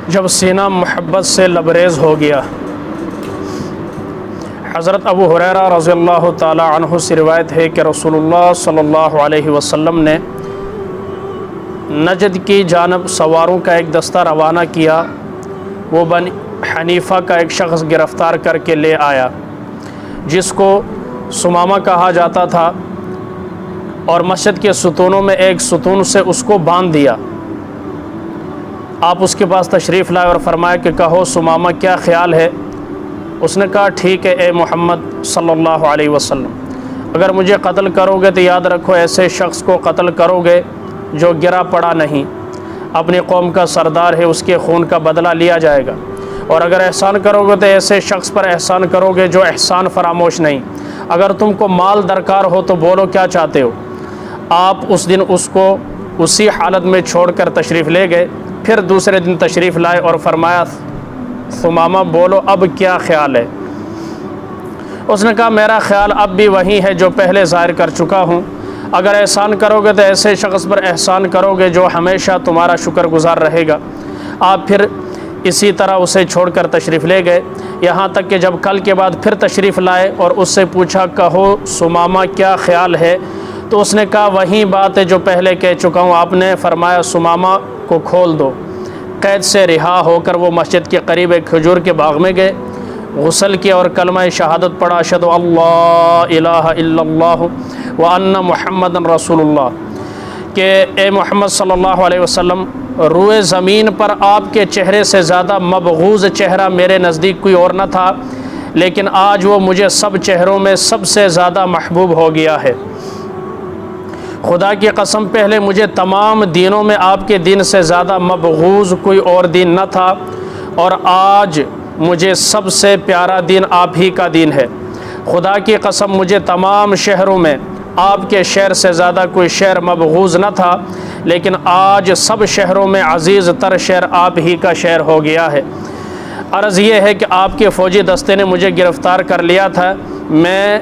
جب سینہ محبت سے لبریز ہو گیا۔ حضرت ابو ہریرہ رضی اللہ تعالی عنہ سے روایت ہے کہ رسول اللہ صلی اللہ علیہ وسلم نے نجد کی جانب سواروں کا ایک دستہ روانہ کیا۔ وہ بنی حنیفہ کا ایک شخص گرفتار کر کے لے آیا جس کو سمامہ کہا جاتا تھا، اور مسجد کے ستونوں میں ایک ستون سے اس کو باندھ دیا۔ آپ اس کے پاس تشریف لائے اور فرمایا کہ کہو سمامہ کیا خیال ہے؟ اس نے کہا ٹھیک ہے اے محمد صلی اللہ علیہ وسلم، اگر مجھے قتل کرو گے تو یاد رکھو ایسے شخص کو قتل کرو گے جو گرا پڑا نہیں، اپنی قوم کا سردار ہے، اس کے خون کا بدلہ لیا جائے گا، اور اگر احسان کرو گے تو ایسے شخص پر احسان کرو گے جو احسان فراموش نہیں۔ اگر تم کو مال درکار ہو تو بولو کیا چاہتے ہو۔ آپ اس دن اس کو اسی حالت میں چھوڑ کر تشریف لے گئے۔ پھر دوسرے دن تشریف لائے اور فرمایا ثمامہ بولو اب کیا خیال ہے؟ اس نے کہا میرا خیال اب بھی وہی ہے جو پہلے ظاہر کر چکا ہوں، اگر احسان کرو گے تو ایسے شخص پر احسان کرو گے جو ہمیشہ تمہارا شکر گزار رہے گا۔ آپ پھر اسی طرح اسے چھوڑ کر تشریف لے گئے، یہاں تک کہ جب کل کے بعد پھر تشریف لائے اور اس سے پوچھا کہو ثمامہ کیا خیال ہے، تو اس نے کہا وہی بات ہے جو پہلے کہہ چکا ہوں۔ آپ نے فرمایا ثمامہ کو کھول دو۔ قید سے رہا ہو کر وہ مسجد کے قریب ایک کھجور کے باغ میں گئے، غسل کیا اور کلمہ شہادت پڑھا، اشہد اللہ الہ الا اللہ وان محمد رسول اللہ، کہ اے محمد صلی اللہ علیہ وسلم روئے زمین پر آپ کے چہرے سے زیادہ مبغوض چہرہ میرے نزدیک کوئی اور نہ تھا، لیکن آج وہ مجھے سب چہروں میں سب سے زیادہ محبوب ہو گیا ہے۔ خدا کی قسم پہلے مجھے تمام دینوں میں آپ کے دین سے زیادہ مبغوض کوئی اور دین نہ تھا، اور آج مجھے سب سے پیارا دین آپ ہی کا دین ہے۔ خدا کی قسم مجھے تمام شہروں میں آپ کے شہر سے زیادہ کوئی شہر مبغوض نہ تھا، لیکن آج سب شہروں میں عزیز تر شہر آپ ہی کا شہر ہو گیا ہے۔ عرض یہ ہے کہ آپ کے فوجی دستے نے مجھے گرفتار کر لیا تھا، میں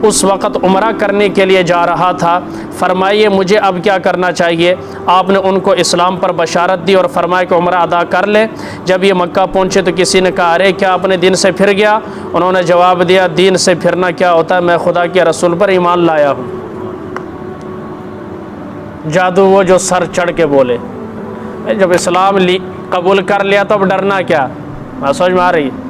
اس وقت عمرہ کرنے کے لیے جا رہا تھا، فرمائیے مجھے اب کیا کرنا چاہیے؟ آپ نے ان کو اسلام پر بشارت دی اور فرمایا کہ عمرہ ادا کر لیں۔ جب یہ مکہ پہنچے تو کسی نے کہا ارے کیا اپنے دین سے پھر گیا؟ انہوں نے جواب دیا دین سے پھرنا کیا ہوتا ہے، میں خدا کے رسول پر ایمان لایا ہوں۔ جادو وہ جو سر چڑھ کے بولے، جب اسلام قبول کر لیا تو اب ڈرنا کیا؟ سمجھ میں آ رہی ہے؟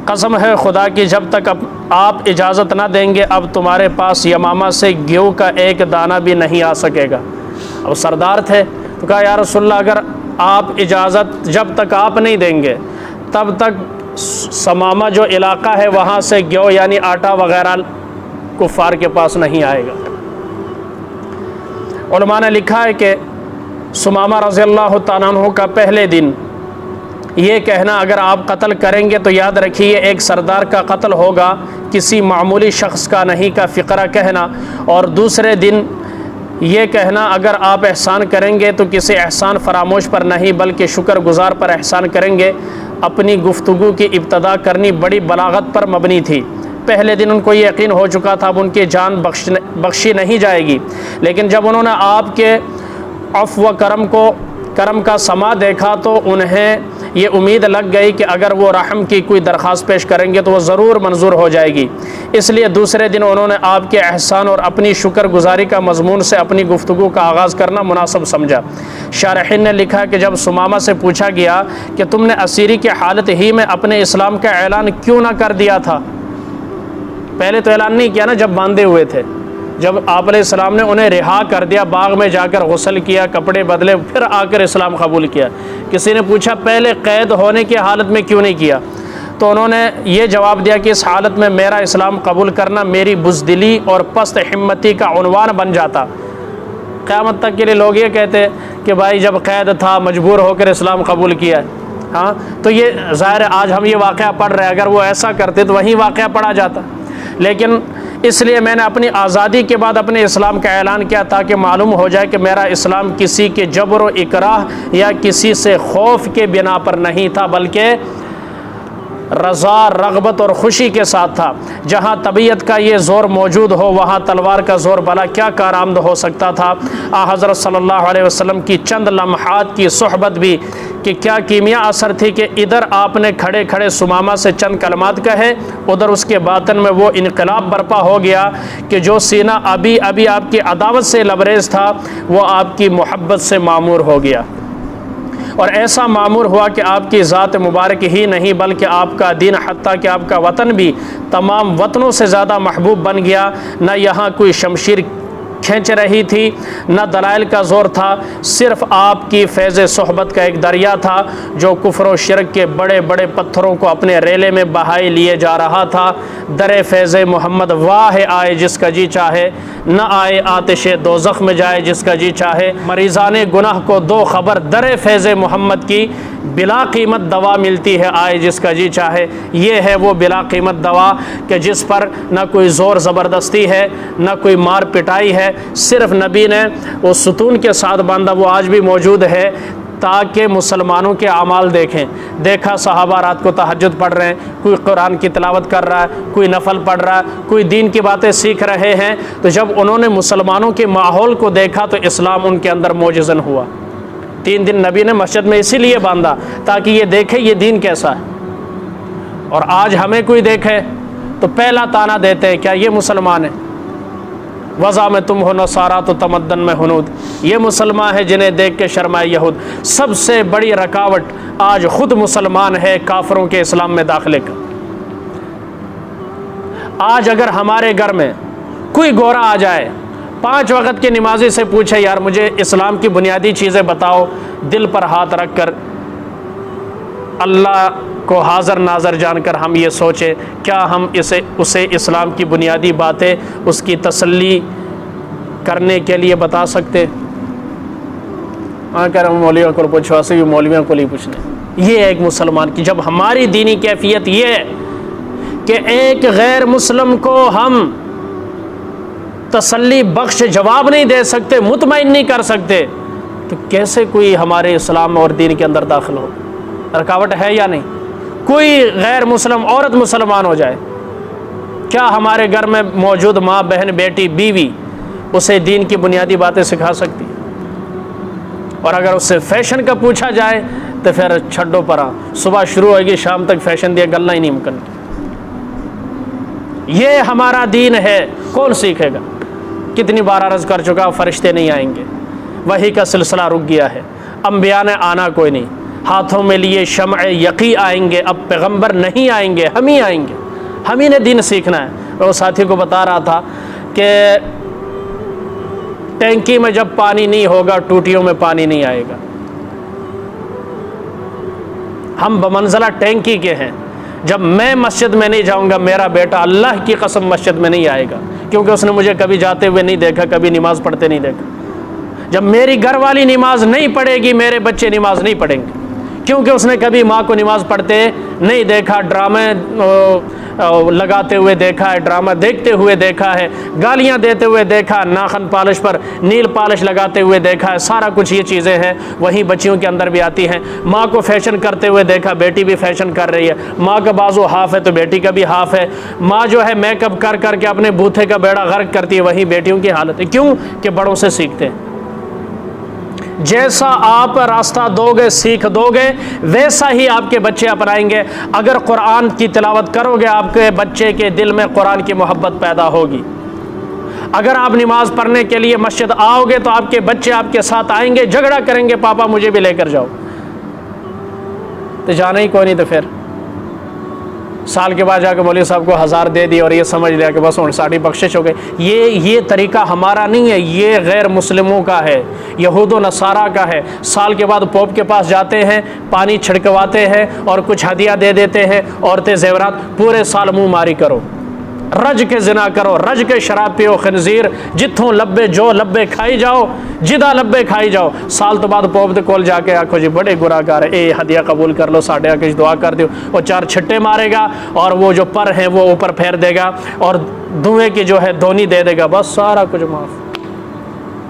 قسم ہے خدا کی جب تک آپ اجازت نہ دیں گے اب تمہارے پاس یمامہ سے گیہوں کا ایک دانہ بھی نہیں آ سکے گا۔ اب سردار تھے تو کہا یا رسول اللہ اگر آپ اجازت جب تک آپ نہیں دیں گے تب تک ثمامہ جو علاقہ ہے وہاں سے گیہوں یعنی آٹا وغیرہ کفار کے پاس نہیں آئے گا۔ علماء نے لکھا ہے کہ ثمامہ رضی اللہ تعالیٰ عنہ کا پہلے دن یہ کہنا اگر آپ قتل کریں گے تو یاد رکھیے ایک سردار کا قتل ہوگا، کسی معمولی شخص کا نہیں کا فقرہ کہنا، اور دوسرے دن یہ کہنا اگر آپ احسان کریں گے تو کسی احسان فراموش پر نہیں بلکہ شکر گزار پر احسان کریں گے۔ اپنی گفتگو کی ابتدا کرنی بڑی بلاغت پر مبنی تھی۔ پہلے دن ان کو یہ یقین ہو چکا تھا اب ان کی جان بخشی نہیں جائے گی، لیکن جب انہوں نے آپ کے عفو و کرم کا سما دیکھا تو انہیں یہ امید لگ گئی کہ اگر وہ رحم کی کوئی درخواست پیش کریں گے تو وہ ضرور منظور ہو جائے گی، اس لیے دوسرے دن انہوں نے آپ کے احسان اور اپنی شکر گزاری کا مضمون سے اپنی گفتگو کا آغاز کرنا مناسب سمجھا۔ شارحین نے لکھا کہ جب ثمامہ سے پوچھا گیا کہ تم نے اسیری کی حالت ہی میں اپنے اسلام کا اعلان کیوں نہ کر دیا تھا؟ پہلے تو اعلان نہیں کیا نا جب باندھے ہوئے تھے، جب آپ علیہ السلام نے انہیں رہا کر دیا، باغ میں جا کر غسل کیا، کپڑے بدلے، پھر آ کر اسلام قبول کیا۔ کسی نے پوچھا پہلے قید ہونے کی حالت میں کیوں نہیں کیا؟ تو انہوں نے یہ جواب دیا کہ اس حالت میں میرا اسلام قبول کرنا میری بزدلی اور پست ہمتی کا عنوان بن جاتا۔ قیامت تک کے لیے لوگ یہ کہتے کہ بھائی جب قید تھا مجبور ہو کر اسلام قبول کیا۔ ہاں تو یہ ظاہر ہے آج ہم یہ واقعہ پڑھ رہے ہیں، اگر وہ ایسا کرتے تو وہی واقعہ پڑھا جاتا، لیکن اس لیے میں نے اپنی آزادی کے بعد اپنے اسلام کا اعلان کیا تاکہ معلوم ہو جائے کہ میرا اسلام کسی کے جبر و اکراہ یا کسی سے خوف کے بنا پر نہیں تھا بلکہ رضا، رغبت اور خوشی کے ساتھ تھا۔ جہاں طبیعت کا یہ زور موجود ہو وہاں تلوار کا زور بلا کیا کارآمد ہو سکتا تھا۔ حضرت صلی اللہ علیہ وسلم کی چند لمحات کی صحبت بھی کہ کیا کیمیا اثر تھی کہ ادھر آپ نے کھڑے کھڑے سمامہ سے چند کلمات کہے، ادھر اس کے باطن میں وہ انقلاب برپا ہو گیا کہ جو سینہ ابھی آپ کی عداوت سے لبریز تھا وہ آپ کی محبت سے معمور ہو گیا، اور ایسا معمور ہوا کہ آپ کی ذات مبارک ہی نہیں بلکہ آپ کا دین، حتیٰ کہ آپ کا وطن بھی تمام وطنوں سے زیادہ محبوب بن گیا۔ نہ یہاں کوئی شمشیر کھینچ رہی تھی، نہ دلائل کا زور تھا، صرف آپ کی فیض صحبت کا ایک دریا تھا جو کفر و شرک کے بڑے بڑے پتھروں کو اپنے ریلے میں بہائے لیے جا رہا تھا۔ در فیض محمد واہ آئے جس کا جی چاہے، نہ آئے آتش دوزخ میں جائے جس کا جی چاہے۔ مریضان گناہ کو دو خبر در فیض محمد کی، بلا قیمت دوا ملتی ہے آئے جس کا جی چاہے۔ یہ ہے وہ بلا قیمت دوا کہ جس پر نہ کوئی زور زبردستی ہے، نہ کوئی مار پٹائی ہے، صرف نبی نے وہ ستون کے ساتھ باندھا، وہ آج بھی موجود ہے تاکہ مسلمانوں کے اعمال دیکھیں۔ دیکھا صحابہ رات کو تہجد پڑھ رہے ہیں، کوئی قرآن کی تلاوت کر رہا ہے، کوئی نفل پڑھ رہا ہے، کوئی دین کی باتیں سیکھ رہے ہیں، تو جب انہوں نے مسلمانوں کے ماحول کو دیکھا تو اسلام ان کے اندر معجزن ہوا۔ 3 دن نبی نے مسجد میں اسی لیے باندھا تاکہ یہ دیکھے یہ دین کیسا ہے۔ اور آج ہمیں کوئی دیکھے تو پہلا تانا دیتے ہیں کیا یہ مسلمان ہے؟ وضع میں تم ہو نصارا تو تمدن میں ہنود، یہ مسلمان ہے جنہیں دیکھ کے شرمائے یہود۔ سب سے بڑی رکاوٹ آج خود مسلمان ہے کافروں کے اسلام میں داخلے کا۔ آج اگر ہمارے گھر میں کوئی گورا آ جائے، 5 وقت کے نمازی سے پوچھے یار مجھے اسلام کی بنیادی چیزیں بتاؤ، دل پر ہاتھ رکھ کر اللہ کو حاضر ناظر جان کر ہم یہ سوچیں کیا ہم اسے اسلام کی بنیادی باتیں اس کی تسلی کرنے کے لیے بتا سکتے؟ کہہ رہا ہوں مولویوں کو پوچھو، ایسے بھی مولویوں کو نہیں پوچھنے۔ یہ ایک مسلمان کی جب ہماری دینی کیفیت یہ ہے کہ ایک غیر مسلم کو ہم تسلی بخش جواب نہیں دے سکتے، مطمئن نہیں کر سکتے، تو کیسے کوئی ہمارے اسلام اور دین کے اندر داخل ہو؟ رکاوٹ ہے یا نہیں؟ کوئی غیر مسلم عورت مسلمان ہو جائے، کیا ہمارے گھر میں موجود ماں، بہن، بیٹی، بیوی اسے دین کی بنیادی باتیں سکھا سکتی؟ اور اگر اس سے فیشن کا پوچھا جائے تو پھر چھڈو پرا، صبح شروع ہوگی شام تک فیشن دیا گلنا ہی نہیں ممکن۔ یہ ہمارا دین ہے، کون سیکھے گا؟ کتنی بار عرض کر چکا، فرشتے نہیں آئیں گے، وحی کا سلسلہ رک گیا ہے، انبیاء نے آنا کوئی نہیں، ہاتھوں میں لیے شمع یقی آئیں گے، اب پیغمبر نہیں آئیں گے، ہم ہی آئیں گے، ہم ہی نے دین سیکھنا ہے۔ میں وہ ساتھی کو بتا رہا تھا کہ ٹینکی میں جب پانی نہیں ہوگا ٹوٹیوں میں پانی نہیں آئے گا۔ ہم بمنزلہ ٹینکی کے ہیں، جب میں مسجد میں نہیں جاؤں گا میرا بیٹا اللہ کی قسم مسجد میں نہیں آئے گا، کیونکہ اس نے مجھے کبھی جاتے ہوئے نہیں دیکھا، کبھی نماز پڑھتے نہیں دیکھا۔ جب میری گھر والی نماز نہیں پڑھے گی میرے بچے نماز نہیں پڑھیں گے، کیونکہ اس نے کبھی ماں کو نماز پڑھتے نہیں دیکھا، ڈرامے لگاتے ہوئے دیکھا ہے، ڈرامہ دیکھتے ہوئے دیکھا ہے، گالیاں دیتے ہوئے دیکھا، ناخن پالش پر نیل پالش لگاتے ہوئے دیکھا ہے، سارا کچھ یہ چیزیں ہیں وہی بچیوں کے اندر بھی آتی ہیں۔ ماں کو فیشن کرتے ہوئے دیکھا، بیٹی بھی فیشن کر رہی ہے، ماں کا بازو ہاف ہے تو بیٹی کا بھی ہاف ہے، ماں جو ہے میک اپ کر کر کے اپنے بوتھے کا بیڑا غرق کرتی ہے، وہی بیٹیوں کی حالت ہے۔ کیوں کہ بڑوں سے سیکھتے ہیں۔ جیسا آپ راستہ دو گے سیکھ دو گے ویسا ہی آپ کے بچے اپنائیں گے۔ اگر قرآن کی تلاوت کرو گے آپ کے بچے کے دل میں قرآن کی محبت پیدا ہوگی۔ اگر آپ نماز پڑھنے کے لیے مسجد آؤ گے تو آپ کے بچے آپ کے ساتھ آئیں گے، جھگڑا کریں گے پاپا مجھے بھی لے کر جاؤ، تو جانا ہی کوئی نہیں، تو پھر سال کے بعد جا کے مولوی صاحب کو 1000 دے دی اور یہ سمجھ لیا کہ بس ہوں ساڑھی بخشش ہو گئی۔ یہ طریقہ ہمارا نہیں ہے، یہ غیر مسلموں کا ہے، یہود و نصارہ کا ہے۔ سال کے بعد پوپ کے پاس جاتے ہیں، پانی چھڑکواتے ہیں اور کچھ ہدیہ دے دیتے ہیں، عورتیں زیورات، پورے سال منہ ماری کرو، رج کے زنا کرو، رج کے شراب پیو، خنزیر جتھوں لبے جو لبے کھائی جاؤ، جدا لبے کھائی جاؤ۔ سال تو بعد پوپ دے کول جا کے آکھو جی بڑے گناہ گار ہے، اے ہدیہ قبول کر لو، ساڈے آکے دعا کر دیو، وہ 4 چھٹے مارے گا اور وہ جو پر ہیں وہ اوپر پھیر دے گا اور دھوئیں کی جو ہے دھونی دے دے گا، بس سارا کچھ معاف،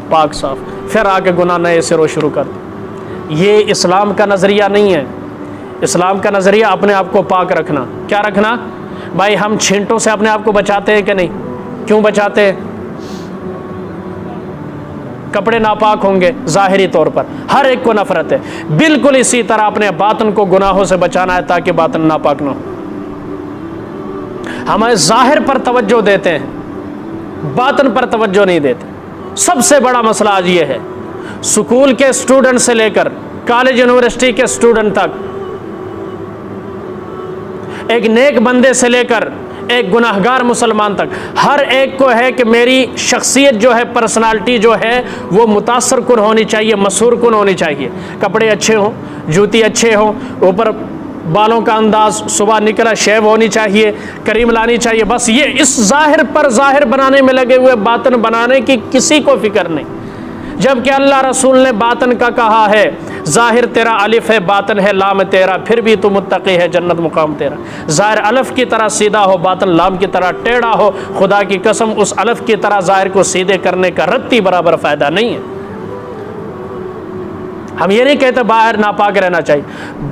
پاک صاف، پھر آ کے گناہ نئے سروں شروع کر دے۔ یہ اسلام کا نظریہ نہیں ہے۔ اسلام کا نظریہ اپنے آپ کو پاک رکھنا۔ کیا رکھنا؟ بھائی ہم چھینٹوں سے اپنے آپ کو بچاتے ہیں کہ نہیں؟ کیوں بچاتے ہیں؟ کپڑے ناپاک ہوں گے ظاہری طور پر، ہر ایک کو نفرت ہے۔ بالکل اسی طرح اپنے باطن کو گناہوں سے بچانا ہے تاکہ باطن ناپاک نہ ہو۔ ہمیں ظاہر پر توجہ دیتے ہیں، باطن پر توجہ نہیں دیتے۔ سب سے بڑا مسئلہ آج یہ ہے، سکول کے اسٹوڈنٹ سے لے کر کالج یونیورسٹی کے اسٹوڈنٹ تک، ایک نیک بندے سے لے کر ایک گناہگار مسلمان تک، ہر ایک کو ہے کہ میری شخصیت جو ہے، پرسنالٹی جو ہے وہ متاثر کن ہونی چاہیے، مسحور کن ہونی چاہیے۔ کپڑے اچھے ہوں، جوتی اچھے ہوں، اوپر بالوں کا انداز صبح نکلا شیو ہونی چاہیے، کریم لانی چاہیے۔ بس یہ اس ظاہر پر ظاہر بنانے میں لگے ہوئے، باطن بنانے کی کسی کو فکر نہیں۔ جبکہ اللہ رسول نے باطن کا کہا ہے، ظاہر تیرا الف ہے، باطن ہے لام تیرا، پھر بھی تو متقی ہے، جنت مقام تیرا۔ ظاہر الف کی طرح سیدھا ہو، باطن لام کی طرح ٹیڑھا ہو، خدا کی قسم اس الف کی طرح ظاہر کو سیدھے کرنے کا رتی برابر فائدہ نہیں ہے۔ ہم یہ نہیں کہتے باہر ناپاک رہنا چاہیے،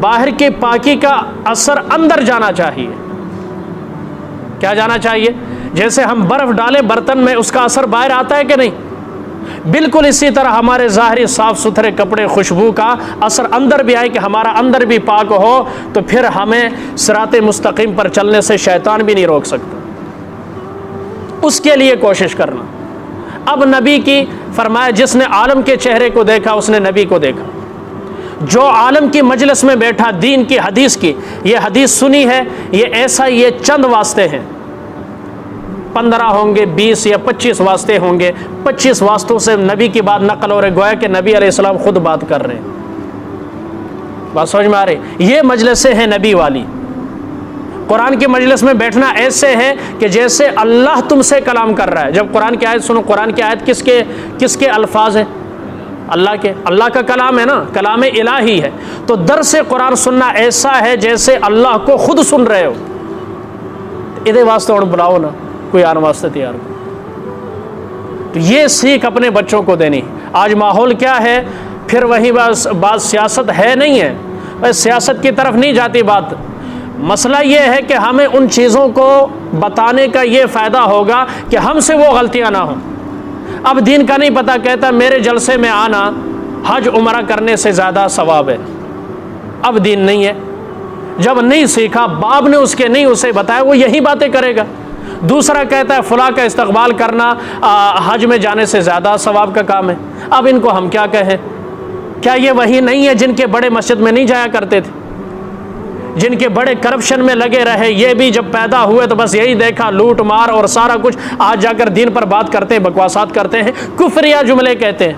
باہر کی پاکی کا اثر اندر جانا چاہیے۔ کیا جانا چاہیے؟ جیسے ہم برف ڈالیں برتن میں، اس کا اثر باہر آتا ہے کہ نہیں؟ بالکل اسی طرح ہمارے ظاہری صاف ستھرے کپڑے، خوشبو کا اثر اندر بھی آئے کہ ہمارا اندر بھی پاک ہو، تو پھر ہمیں صراط مستقیم پر چلنے سے شیطان بھی نہیں روک سکتا۔ اس کے لیے کوشش کرنا۔ اب نبی کی فرمایا، جس نے عالم کے چہرے کو دیکھا اس نے نبی کو دیکھا۔ جو عالم کی مجلس میں بیٹھا، دین کی حدیث کی یہ حدیث سنی ہے، یہ ایسا، یہ چند واسطے ہیں، 15 ہوں گے، 20 یا 25 واسطے ہوں گے، 25 واسطوں سے نبی کی بات نقل ہو رہی، گویا کہ نبی علیہ السلام خود بات کر رہے ہیں۔ بات سمجھ میں آ رہی؟ یہ مجلسیں ہیں نبی والی۔ قرآن کی مجلس میں بیٹھنا ایسے ہے کہ جیسے اللہ تم سے کلام کر رہا ہے۔ جب قرآن کی آیت سنو، قرآن کی آیت کس کے الفاظ ہیں؟ اللہ کے، اللہ کا کلام ہے نا، کلام الہی ہے۔ تو درس قرآن سننا ایسا ہے جیسے اللہ کو خود سن رہے ہو۔ ادھے واسطے اور بلاؤ نا، کوئی آن واسطے تیار ہو۔ تو یہ سیکھ اپنے بچوں کو دینی۔ آج ماحول کیا ہے؟ پھر وہی بات سیاست ہے نہیں ہے، بس سیاست کی طرف نہیں جاتی بات۔ مسئلہ یہ ہے کہ ہمیں ان چیزوں کو بتانے کا یہ فائدہ ہوگا کہ ہم سے وہ غلطیاں نہ ہوں۔ اب دین کا نہیں پتہ، کہتا میرے جلسے میں آنا حج عمرہ کرنے سے زیادہ ثواب ہے۔ اب دین نہیں ہے، جب نہیں سیکھا، باپ نے اس کے نہیں اسے بتایا، وہ یہی باتیں کرے گا۔ دوسرا کہتا ہے فلاں کا استقبال کرنا حج میں جانے سے زیادہ ثواب کا کام ہے۔ اب ان کو ہم کیا کہیں؟ کیا یہ وہی نہیں ہے جن کے بڑے مسجد میں نہیں جایا کرتے تھے، جن کے بڑے کرپشن میں لگے رہے؟ یہ بھی جب پیدا ہوئے تو بس یہی دیکھا، لوٹ مار اور سارا کچھ۔ آج جا کر دین پر بات کرتے ہیں، بکواسات کرتے ہیں، کفریہ جملے کہتے ہیں،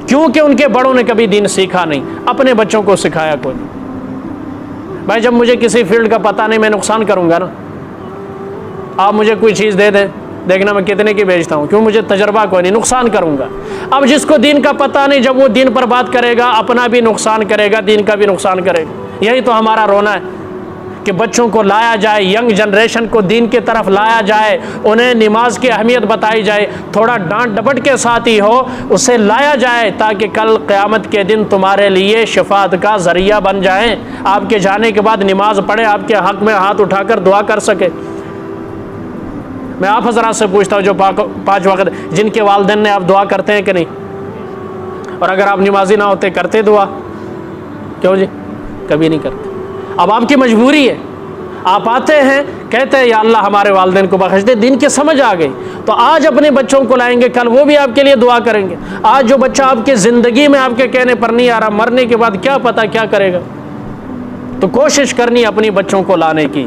کیونکہ ان کے بڑوں نے کبھی دین سیکھا نہیں، اپنے بچوں کو سکھایا کوئی نہیں۔ بھائی جب مجھے کسی فیلڈ کا پتہ نہیں، میں نقصان کروں گا نا۔ آپ مجھے کوئی چیز دے دیں، دیکھنا میں کتنے کی بیچتا ہوں، کیوں؟ مجھے تجربہ کوئی نہیں، نقصان کروں گا۔ اب جس کو دین کا پتہ نہیں، جب وہ دین پر بات کرے گا، اپنا بھی نقصان کرے گا، دین کا بھی نقصان کرے گا۔ یہی تو ہمارا رونا ہے کہ بچوں کو لایا جائے، ینگ جنریشن کو دین کی طرف لایا جائے، انہیں نماز کی اہمیت بتائی جائے، تھوڑا ڈانٹ ڈپٹ کے ساتھ ہی ہو، اسے لایا جائے تاکہ کل قیامت کے دن تمہارے لیے شفاعت کا ذریعہ بن جائیں۔ آپ کے جانے کے بعد نماز پڑھے، آپ کے حق میں ہاتھ اٹھا کر دعا کر سکے۔ میں آپ حضرات سے پوچھتا ہوں جو 5 وقت جن کے والدین نے، آپ دعا کرتے ہیں کہ نہیں؟ اور اگر آپ نمازی نہ ہوتے کرتے دعا؟ کیوں جی؟ کبھی نہیں کرتے۔ اب آپ کی مجبوری ہے، آپ آتے ہیں کہتے ہیں یا اللہ ہمارے والدین کو بخش دے، دین کی سمجھ آ گئی تو آج اپنے بچوں کو لائیں گے، کل وہ بھی آپ کے لیے دعا کریں گے۔ آج جو بچہ آپ کی زندگی میں آپ کے کہنے پر نہیں آ رہا، مرنے کے بعد کیا پتہ کیا کرے گا۔ تو کوشش کرنی اپنی بچوں کو لانے کی۔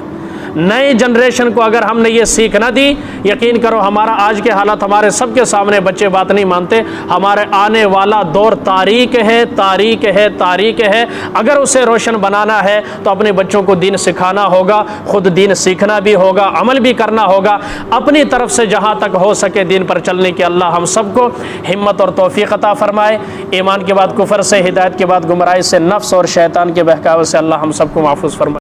نئی جنریشن کو اگر ہم نے یہ سیکھ نہ دی، یقین کرو ہمارا آج کے حالات ہمارے سب کے سامنے، بچے بات نہیں مانتے، ہمارے آنے والا دور تاریک ہے، تاریک ہے، تاریک ہے۔ اگر اسے روشن بنانا ہے تو اپنے بچوں کو دین سکھانا ہوگا، خود دین سیکھنا بھی ہوگا، عمل بھی کرنا ہوگا، اپنی طرف سے جہاں تک ہو سکے دین پر چلنے کی اللہ ہم سب کو ہمت اور توفیق عطا فرمائے۔ ایمان کے بعد کفر سے، ہدایت کے بعد گمراہی سے، نفس اور شیطان کے بہکاوے سے اللہ ہم سب کو محفوظ فرمائے۔